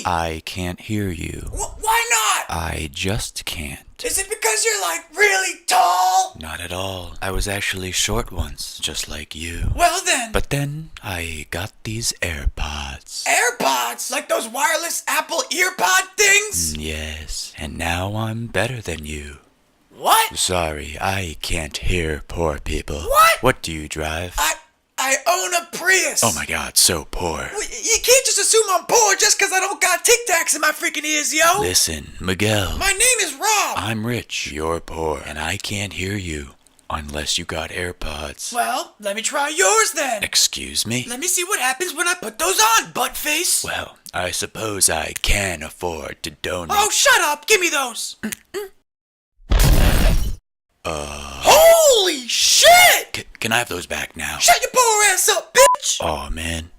me! I can't hear you. Why not? I just can't. Is it because you're like really tall? Not at all. I was actually short once, just like you. Well then. But then I got these AirPods. AirPods? Like those wireless Apple earpod things? Yes, and now I'm better than you. What? Sorry, I can't hear poor people. What? What do you drive? I own a Prius. Oh my god, so poor. You can't just assume I'm poor just because I don't got Tic Tacs in my freaking ears, yo. Listen, Miguel. My name is Rob. I'm rich, you're poor, and I can't hear you. Unless you got AirPods. Well, let me try yours then. Excuse me? Let me see what happens when I put those on, buttface. Well, I suppose I can afford to donate. Oh, shut up. Give me those. Holy shit! Can I have those back now? Shut your poor ass up, bitch! Aw, man.